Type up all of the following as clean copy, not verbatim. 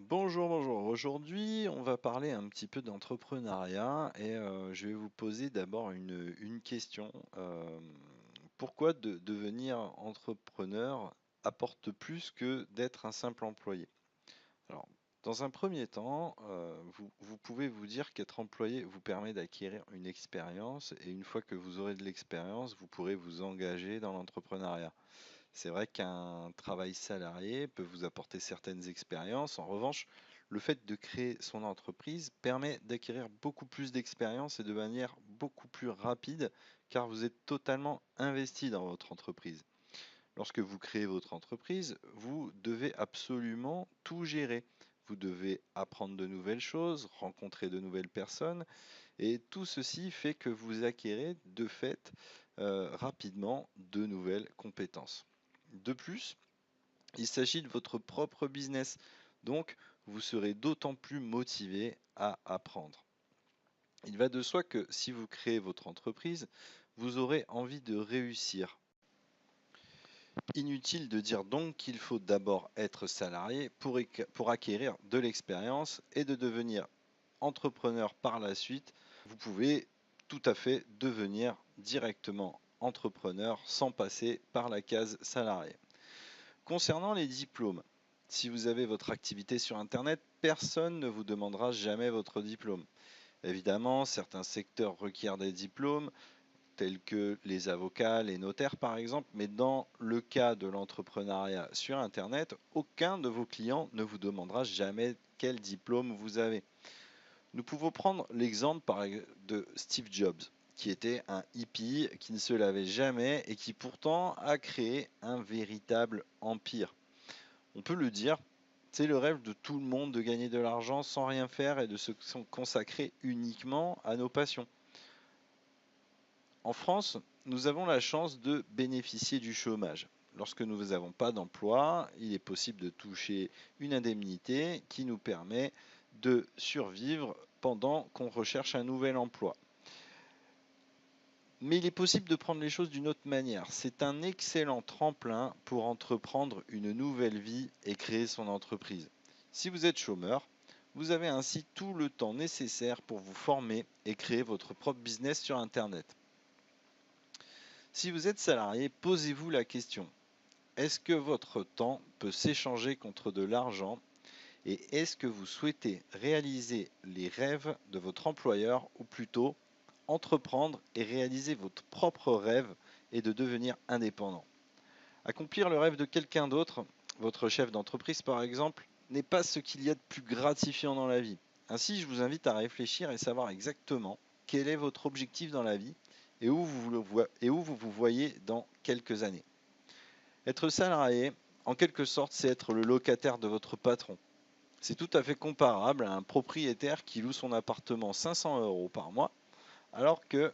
Bonjour, bonjour. Aujourd'hui, on va parler un petit peu d'entrepreneuriat et je vais vous poser d'abord une question. Pourquoi devenir entrepreneur apporte plus que d'être un simple employé? Alors, dans un premier temps, vous pouvez vous dire qu'être employé vous permet d'acquérir une expérience et une fois que vous aurez de l'expérience, vous pourrez vous engager dans l'entrepreneuriat. C'est vrai qu'un travail salarié peut vous apporter certaines expériences. En revanche, le fait de créer son entreprise permet d'acquérir beaucoup plus d'expérience et de manière beaucoup plus rapide car vous êtes totalement investi dans votre entreprise. Lorsque vous créez votre entreprise, vous devez absolument tout gérer. Vous devez apprendre de nouvelles choses, rencontrer de nouvelles personnes et tout ceci fait que vous acquérez de fait rapidement de nouvelles compétences. De plus, il s'agit de votre propre business, donc vous serez d'autant plus motivé à apprendre. Il va de soi que si vous créez votre entreprise, vous aurez envie de réussir. Inutile de dire donc qu'il faut d'abord être salarié pour acquérir de l'expérience et de devenir entrepreneur par la suite. Vous pouvez tout à fait devenir directement entrepreneur sans passer par la case salarié. Concernant les diplômes, si vous avez votre activité sur Internet, personne ne vous demandera jamais votre diplôme. Évidemment, certains secteurs requièrent des diplômes, tels que les avocats, les notaires par exemple, mais dans le cas de l'entrepreneuriat sur Internet, aucun de vos clients ne vous demandera jamais quel diplôme vous avez. Nous pouvons prendre l'exemple de Steve Jobs, qui était un hippie qui ne se lavait jamais et qui pourtant a créé un véritable empire. On peut le dire, c'est le rêve de tout le monde de gagner de l'argent sans rien faire et de se consacrer uniquement à nos passions. En France, nous avons la chance de bénéficier du chômage. Lorsque nous n'avons pas d'emploi, il est possible de toucher une indemnité qui nous permet de survivre pendant qu'on recherche un nouvel emploi. Mais il est possible de prendre les choses d'une autre manière. C'est un excellent tremplin pour entreprendre une nouvelle vie et créer son entreprise. Si vous êtes chômeur, vous avez ainsi tout le temps nécessaire pour vous former et créer votre propre business sur Internet. Si vous êtes salarié, posez-vous la question, est-ce que votre temps peut s'échanger contre de l'argent et est-ce que vous souhaitez réaliser les rêves de votre employeur ou plutôt entreprendre et réaliser votre propre rêve et de devenir indépendant? Accomplir le rêve de quelqu'un d'autre, votre chef d'entreprise par exemple, n'est pas ce qu'il y a de plus gratifiant dans la vie. Ainsi, je vous invite à réfléchir et savoir exactement quel est votre objectif dans la vie et où vous vous voyez dans quelques années. Être salarié, en quelque sorte, c'est être le locataire de votre patron. C'est tout à fait comparable à un propriétaire qui loue son appartement 500 euros par mois, alors que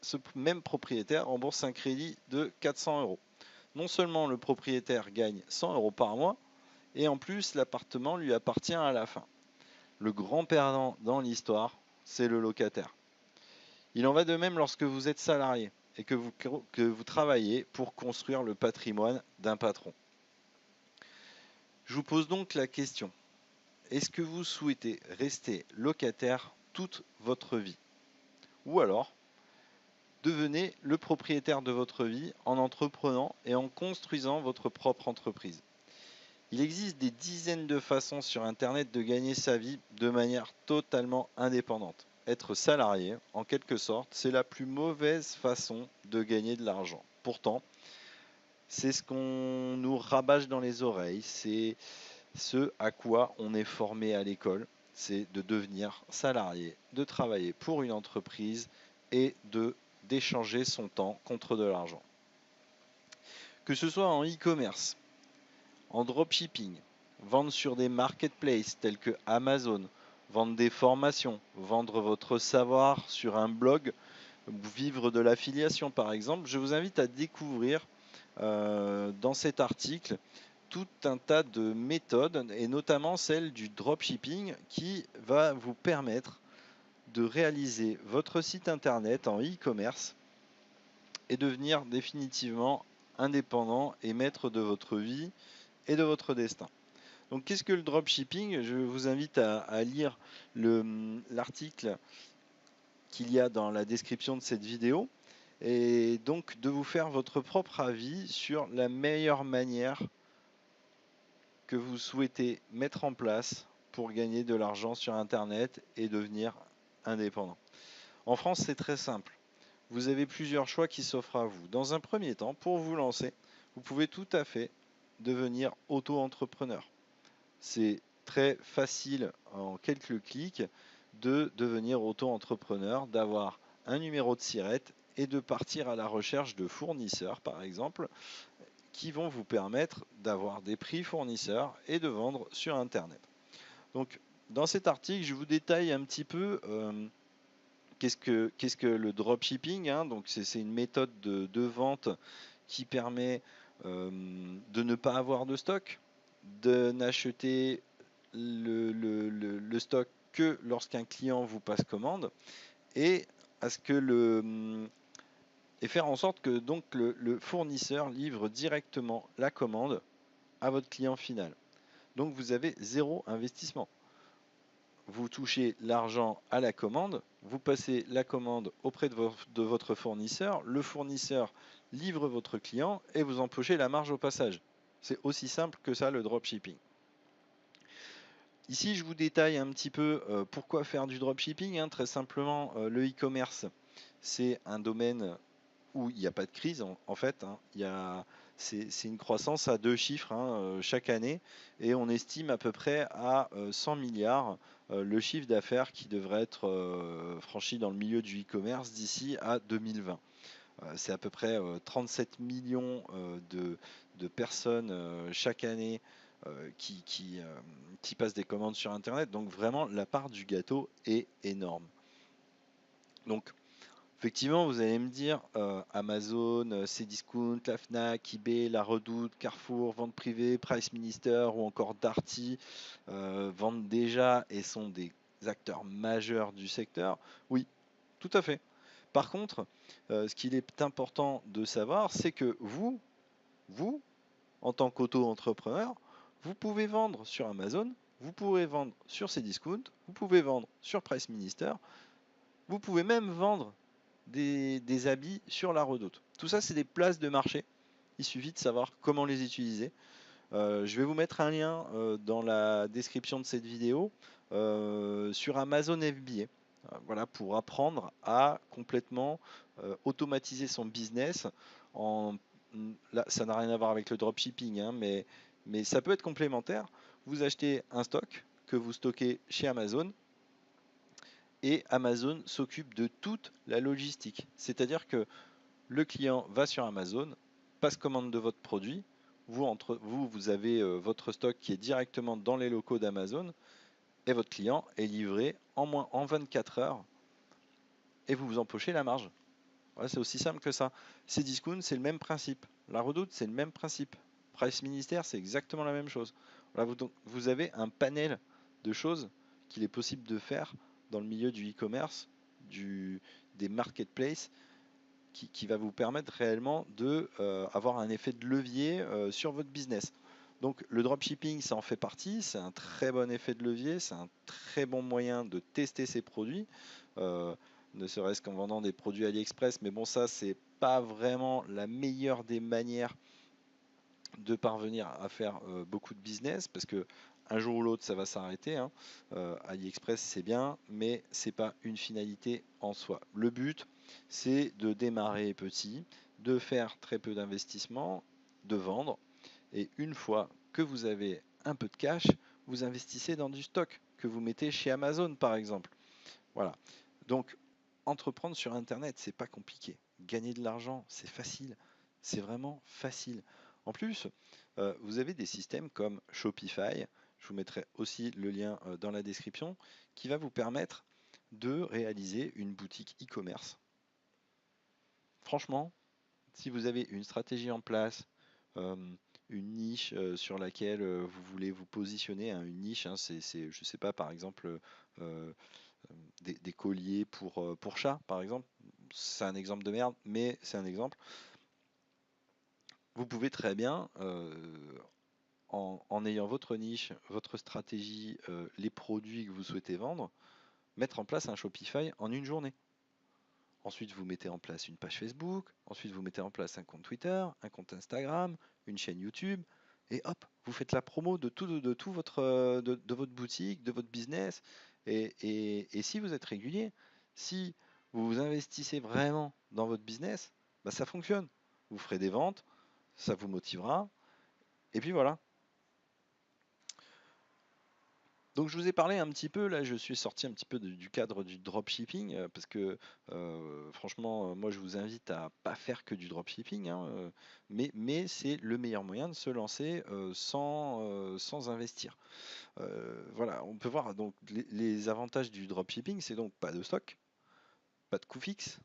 ce même propriétaire rembourse un crédit de 400 euros. Non seulement le propriétaire gagne 100 euros par mois, et en plus l'appartement lui appartient à la fin. Le grand perdant dans l'histoire, c'est le locataire. Il en va de même lorsque vous êtes salarié et que vous travaillez pour construire le patrimoine d'un patron. Je vous pose donc la question, est-ce que vous souhaitez rester locataire toute votre vie? Ou alors, devenez le propriétaire de votre vie en entreprenant et en construisant votre propre entreprise. Il existe des dizaines de façons sur Internet de gagner sa vie de manière totalement indépendante. Être salarié, en quelque sorte, c'est la plus mauvaise façon de gagner de l'argent. Pourtant, c'est ce qu'on nous rabâche dans les oreilles, c'est ce à quoi on est formé à l'école, c'est de devenir salarié, de travailler pour une entreprise et d'échanger son temps contre de l'argent. Que ce soit en e-commerce, en dropshipping, vendre sur des marketplaces tels que Amazon, vendre des formations, vendre votre savoir sur un blog, vivre de l'affiliation par exemple, je vous invite à découvrir dans cet article tout un tas de méthodes et notamment celle du dropshipping qui va vous permettre de réaliser votre site internet en e-commerce et devenir définitivement indépendant et maître de votre vie et de votre destin. Donc qu'est-ce que le dropshipping? Je vous invite à lire l'article qu'il y a dans la description de cette vidéo et donc de vous faire votre propre avis sur la meilleure manière que vous souhaitez mettre en place pour gagner de l'argent sur Internet et devenir indépendant. En France, c'est très simple. Vous avez plusieurs choix qui s'offrent à vous. Dans un premier temps, pour vous lancer, vous pouvez tout à fait devenir auto-entrepreneur. C'est très facile en quelques clics de devenir auto-entrepreneur, d'avoir un numéro de SIRET et de partir à la recherche de fournisseurs, par exemple, qui vont vous permettre d'avoir des prix fournisseurs et de vendre sur Internet. Donc, dans cet article, je vous détaille un petit peu qu'est-ce que le dropshipping, hein. Donc, c'est une méthode de vente qui permet de ne pas avoir de stock, de n'acheter le stock que lorsqu'un client vous passe commande et à ce que et faire en sorte que donc le fournisseur livre directement la commande à votre client final. Donc vous avez zéro investissement. Vous touchez l'argent à la commande, vous passez la commande auprès de votre fournisseur, le fournisseur livre votre client et vous empochez la marge au passage. C'est aussi simple que ça le dropshipping. Ici, je vous détaille un petit peu pourquoi faire du dropshipping, hein. Très simplement, le e-commerce, c'est un domaine où il n'y a pas de crise en fait, hein. C'est une croissance à 2 chiffres, hein, chaque année et on estime à peu près à 100 milliards le chiffre d'affaires qui devrait être franchi dans le milieu du e-commerce d'ici à 2020. C'est à peu près 37 millions de personnes chaque année qui passent des commandes sur Internet. Donc vraiment, la part du gâteau est énorme. Donc, effectivement, vous allez me dire Amazon, Cdiscount, la Fnac, eBay, La Redoute, Carrefour, Vente Privée, Price Minister ou encore Darty vendent déjà et sont des acteurs majeurs du secteur. Oui, tout à fait. Par contre, ce qu'il est important de savoir, c'est que vous, en tant qu'auto-entrepreneur, vous pouvez vendre sur Amazon, vous pouvez vendre sur Cdiscount, vous pouvez vendre sur Price Minister, vous pouvez même vendre des habits sur La Redoute. Tout ça, c'est des places de marché. Il suffit de savoir comment les utiliser. Je vais vous mettre un lien dans la description de cette vidéo sur Amazon FBA. Voilà, pour apprendre à complètement automatiser son business. Là, ça n'a rien à voir avec le dropshipping, hein, mais ça peut être complémentaire. Vous achetez un stock que vous stockez chez Amazon et Amazon s'occupe de toute la logistique. C'est-à-dire que le client va sur Amazon, passe commande de votre produit, vous avez votre stock qui est directement dans les locaux d'Amazon et votre client est livré en 24 heures et vous vous empochez la marge. Voilà, c'est aussi simple que ça. Cdiscount, c'est le même principe. La Redoute, c'est le même principe. Price Ministère, c'est exactement la même chose. Voilà, vous avez un panel de choses qu'il est possible de faire dans le milieu du e-commerce, des marketplaces, qui va vous permettre réellement de avoir un effet de levier sur votre business. Donc le dropshipping, ça en fait partie, c'est un très bon effet de levier, c'est un très bon moyen de tester ses produits, ne serait-ce qu'en vendant des produits AliExpress, mais bon ça c'est pas vraiment la meilleure des manières de parvenir à faire beaucoup de business parce que un jour ou l'autre ça va s'arrêter, hein. AliExpress c'est bien, mais c'est pas une finalité en soi. Le but c'est de démarrer petit, de faire très peu d'investissement, de vendre, et une fois que vous avez un peu de cash, vous investissez dans du stock que vous mettez chez Amazon par exemple. Voilà. Donc entreprendre sur Internet, c'est pas compliqué. Gagner de l'argent, c'est facile. C'est vraiment facile. En plus, vous avez des systèmes comme Shopify, je vous mettrai aussi le lien dans la description, qui va vous permettre de réaliser une boutique e-commerce. Franchement, si vous avez une stratégie en place, une niche sur laquelle vous voulez vous positionner, hein, une niche, hein, je sais pas, par exemple, des colliers pour chat, par exemple. C'est un exemple de merde, mais c'est un exemple. Vous pouvez très bien en ayant votre niche, votre stratégie, les produits que vous souhaitez vendre, mettre en place un Shopify en une journée. Ensuite, vous mettez en place une page Facebook, ensuite vous mettez en place un compte Twitter, un compte Instagram, une chaîne YouTube, et hop, vous faites la promo de tout de votre boutique, de votre business. Et si vous êtes régulier, si vous vous investissez vraiment dans votre business, bah ça fonctionne. Vous ferez des ventes, ça vous motivera, et puis voilà. Donc je vous ai parlé un petit peu, là je suis sorti un petit peu du cadre du dropshipping, parce que franchement, moi je vous invite à pas faire que du dropshipping, hein, mais c'est le meilleur moyen de se lancer sans investir. Voilà, on peut voir donc les avantages du dropshipping, c'est donc pas de stock, pas de coût fixe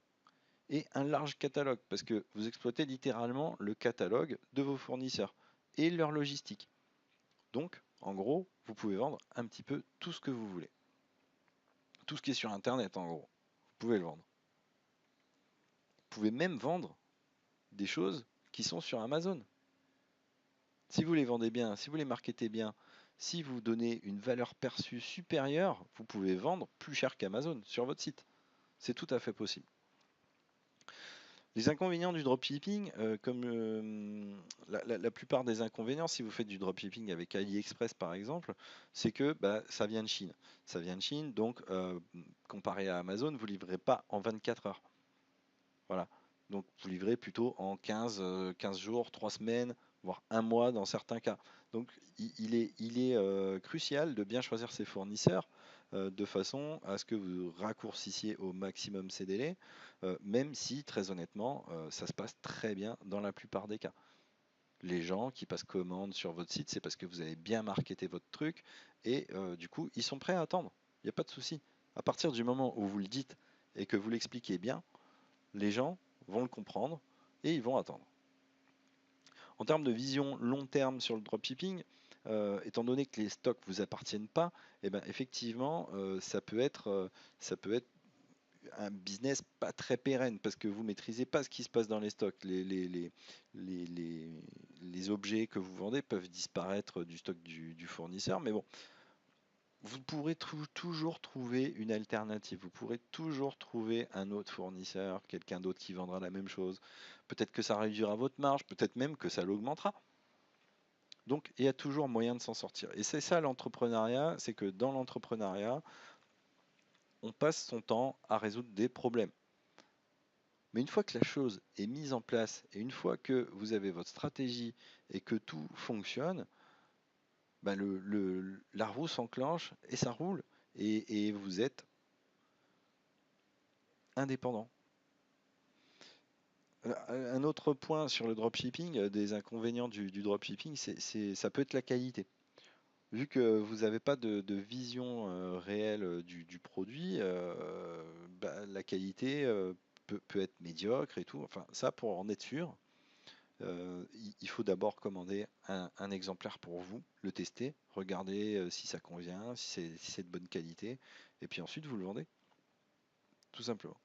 et un large catalogue, parce que vous exploitez littéralement le catalogue de vos fournisseurs et leur logistique. Donc, en gros, vous pouvez vendre un petit peu tout ce que vous voulez. Tout ce qui est sur Internet, en gros. Vous pouvez le vendre. Vous pouvez même vendre des choses qui sont sur Amazon. Si vous les vendez bien, si vous les marketez bien, si vous donnez une valeur perçue supérieure, vous pouvez vendre plus cher qu'Amazon sur votre site. C'est tout à fait possible. Les inconvénients du dropshipping, comme la plupart des inconvénients, si vous faites du dropshipping avec AliExpress par exemple, c'est que bah, ça vient de Chine. Ça vient de Chine, donc comparé à Amazon, vous ne livrez pas en 24 heures. Voilà. Donc vous livrez plutôt en 15 jours, 3 semaines, voire un mois dans certains cas. Donc il est crucial de bien choisir ses fournisseurs de façon à ce que vous raccourcissiez au maximum ces délais, même si très honnêtement, ça se passe très bien dans la plupart des cas. Les gens qui passent commande sur votre site, c'est parce que vous avez bien marketé votre truc et du coup, ils sont prêts à attendre. Il n'y a pas de souci. À partir du moment où vous le dites et que vous l'expliquez bien, les gens vont le comprendre et ils vont attendre. En termes de vision long terme sur le dropshipping, étant donné que les stocks ne vous appartiennent pas, eh ben, effectivement, ça peut être un business pas très pérenne parce que vous ne maîtrisez pas ce qui se passe dans les stocks. Les objets que vous vendez peuvent disparaître du stock du fournisseur, mais bon, vous pourrez toujours trouver une alternative. Vous pourrez toujours trouver un autre fournisseur, quelqu'un d'autre qui vendra la même chose. Peut-être que ça réduira votre marge, peut-être même que ça l'augmentera. Donc, il y a toujours moyen de s'en sortir. Et c'est ça l'entrepreneuriat, c'est que dans l'entrepreneuriat, on passe son temps à résoudre des problèmes. Mais une fois que la chose est mise en place et une fois que vous avez votre stratégie et que tout fonctionne, bah la roue s'enclenche et ça roule. Et vous êtes indépendant. Un autre point sur le dropshipping, des inconvénients du dropshipping, ça peut être la qualité. Vu que vous n'avez pas de vision réelle du produit, bah, la qualité peut être médiocre et tout. Enfin, ça, pour en être sûr, il faut d'abord commander un exemplaire pour vous, le tester, regarder si ça convient, si c'est de bonne qualité, et puis ensuite vous le vendez, tout simplement.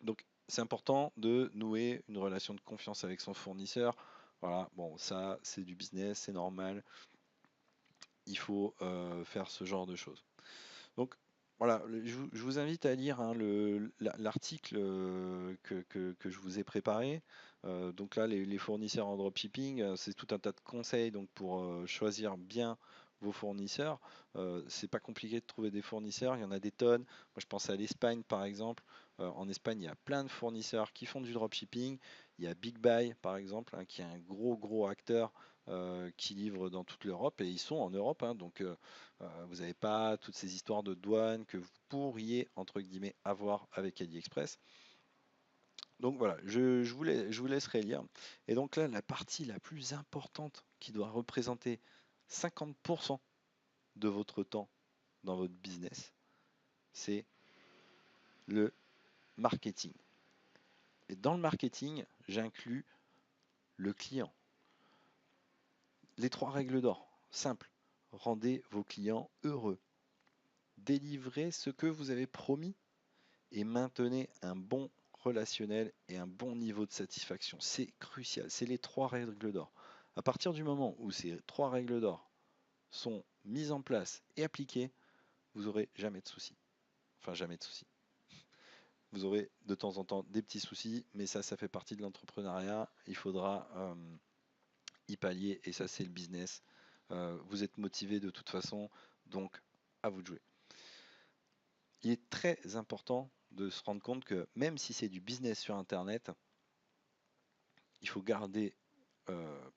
Donc, c'est important de nouer une relation de confiance avec son fournisseur. Voilà, bon, ça, c'est du business, c'est normal. Il faut faire ce genre de choses. Donc, voilà, je vous invite à lire hein, l'article que je vous ai préparé. Donc là, les fournisseurs en dropshipping, c'est tout un tas de conseils donc pour choisir bien vos fournisseurs. C'est pas compliqué de trouver des fournisseurs, il y en a des tonnes. Moi, je pense à l'Espagne par exemple. En Espagne, il y a plein de fournisseurs qui font du dropshipping. Il y a Big Buy par exemple, hein, qui est un gros acteur qui livre dans toute l'Europe et ils sont en Europe, hein, donc vous n'avez pas toutes ces histoires de douane que vous pourriez, entre guillemets, avoir avec AliExpress. Donc voilà, je vous laisserai lire. Et donc là, la partie la plus importante qui doit représenter 50% de votre temps dans votre business, c'est le marketing. Et dans le marketing, j'inclus le client. Les 3 règles d'or, simple. Rendez vos clients heureux. Délivrez ce que vous avez promis et maintenez un bon relationnel et un bon niveau de satisfaction. C'est crucial, c'est les 3 règles d'or. À partir du moment où ces 3 règles d'or sont mises en place et appliquées, vous n'aurez jamais de soucis. Enfin, jamais de soucis. Vous aurez de temps en temps des petits soucis, mais ça fait partie de l'entrepreneuriat. Il faudra y pallier, et ça, c'est le business. Vous êtes motivé de toute façon, donc à vous de jouer. Il est très important de se rendre compte que même si c'est du business sur Internet, il faut garder,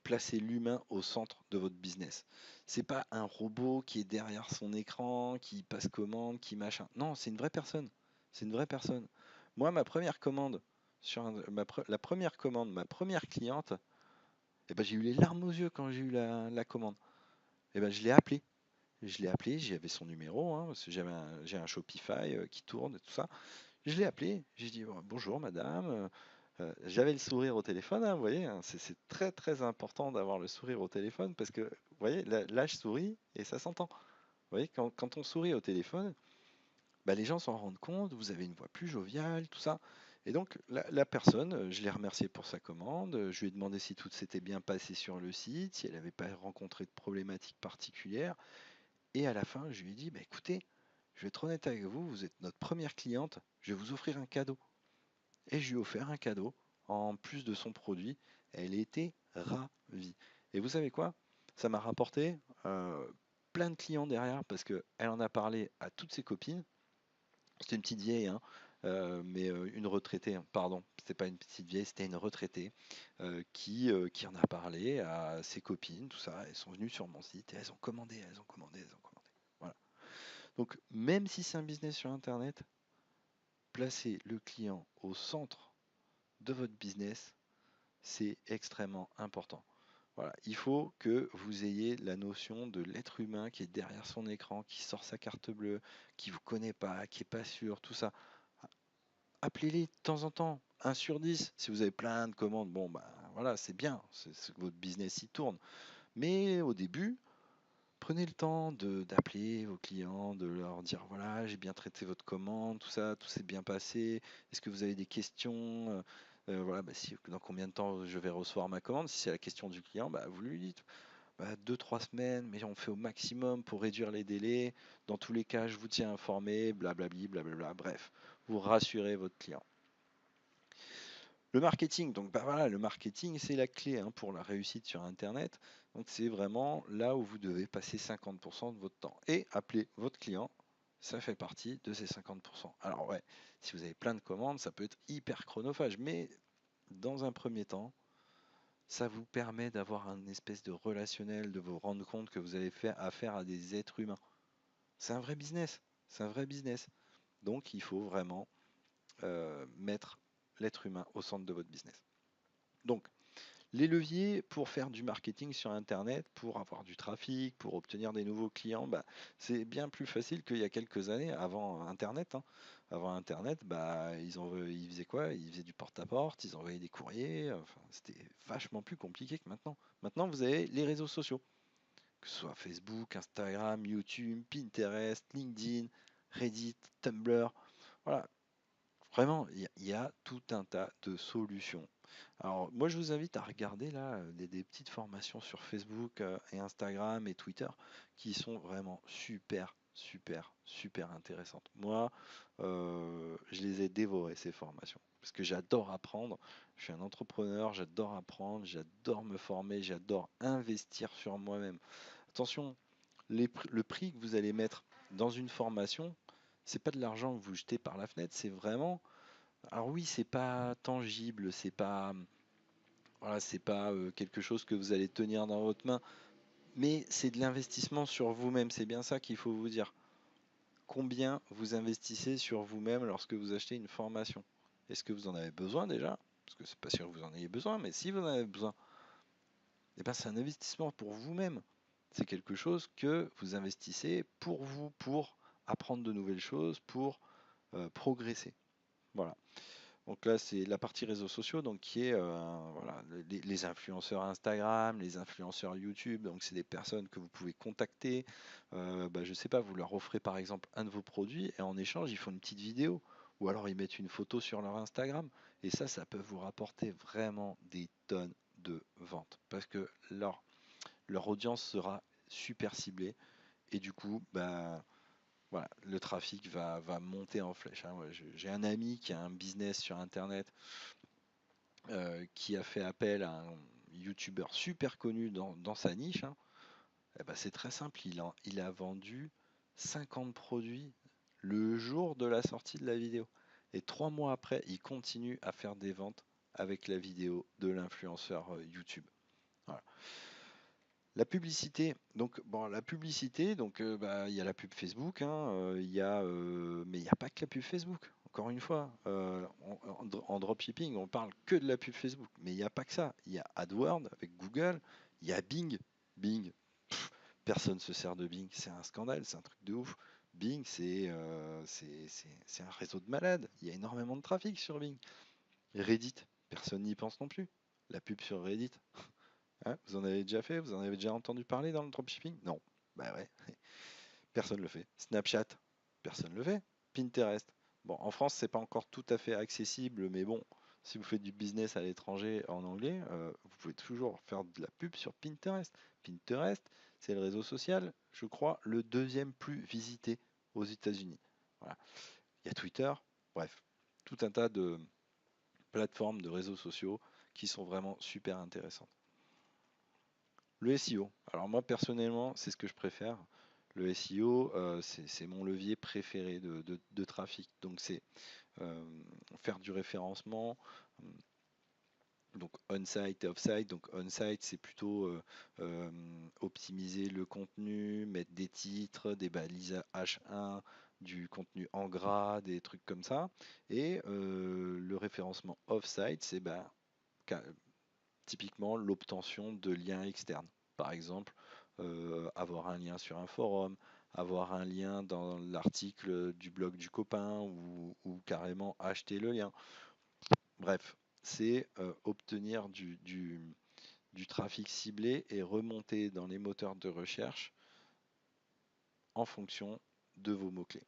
placer l'humain au centre de votre business. C'est pas un robot qui est derrière son écran, qui passe commande, qui machin. Non, c'est une vraie personne. C'est une vraie personne. Moi, ma première commande, la première commande, ma première cliente, eh ben, j'ai eu les larmes aux yeux quand j'ai eu la commande. Eh ben, je l'ai appelé. Je l'ai appelé, j'avais son numéro, hein, parce que j'ai un Shopify qui tourne et tout ça. Je l'ai appelé, j'ai dit bonjour madame. J'avais le sourire au téléphone, hein, vous voyez, hein, c'est très très important d'avoir le sourire au téléphone parce que, vous voyez, là, je souris et ça s'entend. Vous voyez, quand on sourit au téléphone, bah, les gens s'en rendent compte, vous avez une voix plus joviale, tout ça. Et donc la personne, je l'ai remercié pour sa commande, je lui ai demandé si tout s'était bien passé sur le site, si elle n'avait pas rencontré de problématiques particulières. Et à la fin, je lui ai dit, bah, écoutez, je vais être honnête avec vous, vous êtes notre première cliente, je vais vous offrir un cadeau. Et je lui ai offert un cadeau en plus de son produit. Elle était ravie. Et vous savez quoi? Ça m'a rapporté plein de clients derrière parce qu'elle en a parlé à toutes ses copines. C'était une petite vieille, hein, mais une retraitée, hein, pardon, c'était pas une petite vieille, c'était une retraitée qui en a parlé à ses copines, tout ça. Elles sont venues sur mon site et elles ont commandé, elles ont commandé, elles ont commandé. Voilà. Donc, même si c'est un business sur Internet, placez le client au centre de votre business, c'est extrêmement important. Voilà, il faut que vous ayez la notion de l'être humain qui est derrière son écran, qui sort sa carte bleue, qui vous connaît pas, qui est pas sûr, tout ça. Appelez-les de temps en temps, 1 sur 10. Si vous avez plein de commandes, bon bah voilà, c'est bien, c'est que votre business y tourne. Mais au début, prenez le temps d'appeler vos clients, de leur dire voilà, j'ai bien traité votre commande, tout ça, tout s'est bien passé. Est-ce que vous avez des questions? Voilà, bah, dans combien de temps je vais recevoir ma commande? Si c'est la question du client, bah, vous lui dites bah, 2-3 semaines, mais on fait au maximum pour réduire les délais. Dans tous les cas, je vous tiens informé, blablabli, blablabla. Bref, vous rassurez votre client. Le marketing, donc bah voilà, le marketing, c'est la clé hein, pour la réussite sur Internet. Donc c'est vraiment là où vous devez passer 50% de votre temps. Et appeler votre client, ça fait partie de ces 50%. Alors ouais, si vous avez plein de commandes, ça peut être hyper chronophage, mais dans un premier temps, ça vous permet d'avoir un espèce de relationnel, de vous rendre compte que vous avez fait affaire à des êtres humains. C'est un vrai business, c'est un vrai business. Donc il faut vraiment mettre l'être humain au centre de votre business. Donc, les leviers pour faire du marketing sur Internet, pour avoir du trafic, pour obtenir des nouveaux clients, bah, c'est bien plus facile qu'il y a quelques années avant Internet, hein. Avant Internet, bah, ils faisaient quoi? Ils faisaient du porte-à-porte, ils envoyaient des courriers. Enfin, c'était vachement plus compliqué que maintenant. Maintenant, vous avez les réseaux sociaux, que ce soit Facebook, Instagram, YouTube, Pinterest, LinkedIn, Reddit, Tumblr. Voilà, vraiment, il y a tout un tas de solutions. Alors, moi, je vous invite à regarder là des petites formations sur Facebook et Instagram et Twitter qui sont vraiment super, super, super intéressantes. Moi, je les ai dévorées, ces formations, parce que j'adore apprendre. Je suis un entrepreneur, j'adore apprendre, j'adore me former, j'adore investir sur moi-même. Attention, le prix que vous allez mettre dans une formation, c'est pas de l'argent que vous jetez par la fenêtre, c'est vraiment alors oui, c'est pas tangible, c'est pas voilà, c'est pas quelque chose que vous allez tenir dans votre main, mais c'est de l'investissement sur vous-même. C'est bien ça qu'il faut vous dire. Combien vous investissez sur vous-même lorsque vous achetez une formation? Est-ce que vous en avez besoin déjà? Parce que c'est pas sûr que vous en ayez besoin, mais si vous en avez besoin, eh ben c'est un investissement pour vous-même. C'est quelque chose que vous investissez pour vous, pour apprendre de nouvelles choses, pour progresser. Voilà. Donc là, c'est la partie réseaux sociaux, donc qui est voilà, les influenceurs Instagram, les influenceurs YouTube. Donc c'est des personnes que vous pouvez contacter. Bah, je sais pas, vous leur offrez par exemple un de vos produits et en échange, ils font une petite vidéo ou alors ils mettent une photo sur leur Instagram. Et ça peut vous rapporter vraiment des tonnes de vente parce que leur audience sera super ciblée et du coup, bah, voilà, le trafic va monter en flèche, hein. J'ai un ami qui a un business sur Internet qui a fait appel à un YouTuber super connu dans sa niche, hein. Eh ben, c'est très simple, il a vendu 50 produits le jour de la sortie de la vidéo. Et 3 mois après, il continue à faire des ventes avec la vidéo de l'influenceur YouTube. Voilà. La publicité, donc bon, la publicité, donc bah, il y a la pub Facebook, hein, mais il n'y a pas que la pub Facebook. Encore une fois, en dropshipping, on parle que de la pub Facebook, mais il n'y a pas que ça. Il y a AdWords avec Google, il y a Bing. Bing, personne se sert de Bing, c'est un scandale, c'est un truc de ouf. Bing, c'est un réseau de malades. Il y a énormément de trafic sur Bing. Reddit, personne n'y pense non plus. La pub sur Reddit, hein, vous en avez déjà fait? Vous en avez déjà entendu parler dans le dropshipping? Non. Bah ouais, personne le fait. Snapchat, personne le fait. Pinterest. Bon, en France, c'est pas encore tout à fait accessible, mais bon, si vous faites du business à l'étranger en anglais, vous pouvez toujours faire de la pub sur Pinterest. Pinterest, c'est le réseau social, je crois, le deuxième plus visité aux États-Unis. Voilà. Il y a Twitter, bref, tout un tas de plateformes, de réseaux sociaux qui sont vraiment super intéressantes. Le SEO. Alors moi personnellement, c'est ce que je préfère. Le SEO, c'est mon levier préféré de trafic. Donc c'est euh, faire du référencement, donc on-site et off-site. Donc on-site, c'est plutôt optimiser le contenu, mettre des titres, des balises H1, du contenu en gras, des trucs comme ça. Et le référencement off-site, c'est bah, typiquement l'obtention de liens externes. Par exemple, avoir un lien sur un forum, avoir un lien dans l'article du blog du copain ou carrément acheter le lien. Bref, c'est obtenir du trafic ciblé et remonter dans les moteurs de recherche en fonction de vos mots-clés.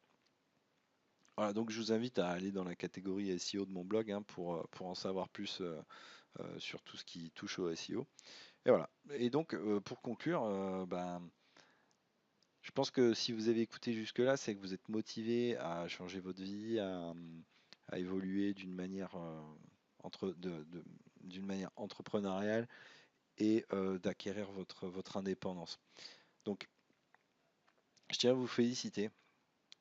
Voilà, donc je vous invite à aller dans la catégorie SEO de mon blog, hein, pour en savoir plus sur tout ce qui touche au SEO. Et voilà. Et donc, pour conclure, ben, je pense que si vous avez écouté jusque-là, c'est que vous êtes motivé à changer votre vie, à évoluer d'une manière, d'une manière entrepreneuriale et d'acquérir votre indépendance. Donc, je tiens à vous féliciter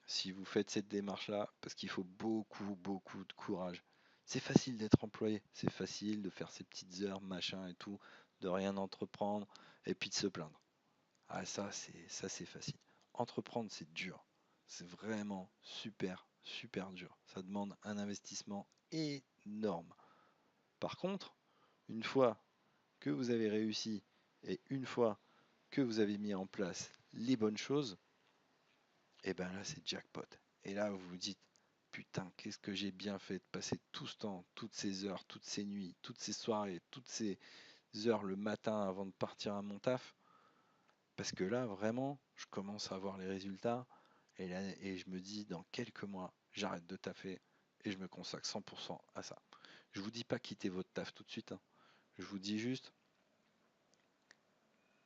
si vous faites cette démarche-là, parce qu'il faut beaucoup, beaucoup de courage. C'est facile d'être employé, c'est facile de faire ses petites heures, machin et tout, de rien entreprendre et puis de se plaindre. Ah, ça c'est facile. Entreprendre, c'est dur. C'est vraiment super, super dur. Ça demande un investissement énorme. Par contre, une fois que vous avez réussi et une fois que vous avez mis en place les bonnes choses, et ben là c'est jackpot. Et là vous vous dites putain, qu'est-ce que j'ai bien fait de passer tout ce temps, toutes ces heures, toutes ces nuits, toutes ces soirées, toutes ces heures le matin avant de partir à mon taf. Parce que là, vraiment, je commence à voir les résultats et je me dis, dans quelques mois, j'arrête de taffer et je me consacre 100% à ça. Je vous dis pas quitter votre taf tout de suite, hein. Je vous dis juste,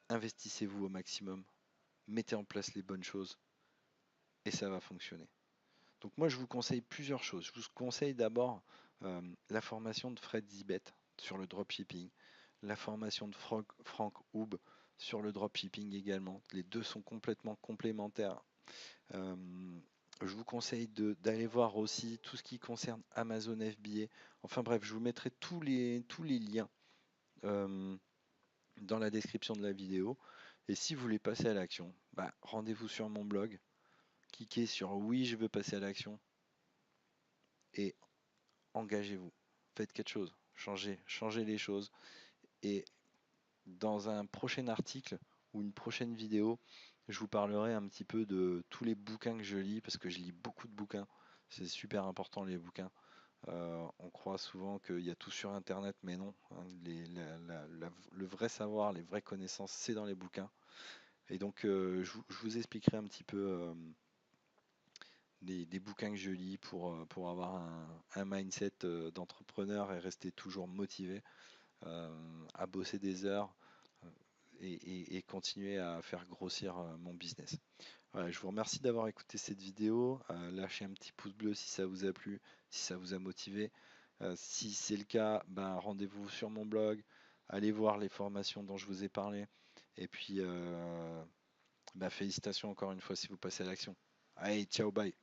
investissez-vous au maximum, mettez en place les bonnes choses et ça va fonctionner. Donc moi, je vous conseille plusieurs choses. Je vous conseille d'abord la formation de Fred Zibet sur le dropshipping, la formation de Franck Houb sur le dropshipping également. Les deux sont complètement complémentaires. Euh, je vous conseille d'aller voir aussi tout ce qui concerne Amazon FBA. Enfin bref, je vous mettrai tous les liens euh, dans la description de la vidéo. Et si vous voulez passer à l'action, bah, rendez-vous sur mon blog, cliquez sur oui, je veux passer à l'action et engagez-vous. Faites quelque chose, changez les choses. Et dans un prochain article ou une prochaine vidéo, je vous parlerai un petit peu de tous les bouquins que je lis, parce que je lis beaucoup de bouquins. C'est super important les bouquins. On croit souvent qu'il y a tout sur Internet, mais non, hein. Le vrai savoir, les vraies connaissances, c'est dans les bouquins. Et donc, je vous expliquerai un petit peu des bouquins que je lis pour avoir un mindset d'entrepreneur et rester toujours motivé. à bosser des heures et continuer à faire grossir mon business. Voilà, je vous remercie d'avoir écouté cette vidéo. Lâchez un petit pouce bleu si ça vous a plu, si ça vous a motivé. Si c'est le cas, ben, rendez-vous sur mon blog, allez voir les formations dont je vous ai parlé. Et puis, ben, félicitations encore une fois si vous passez à l'action. Allez, ciao, bye.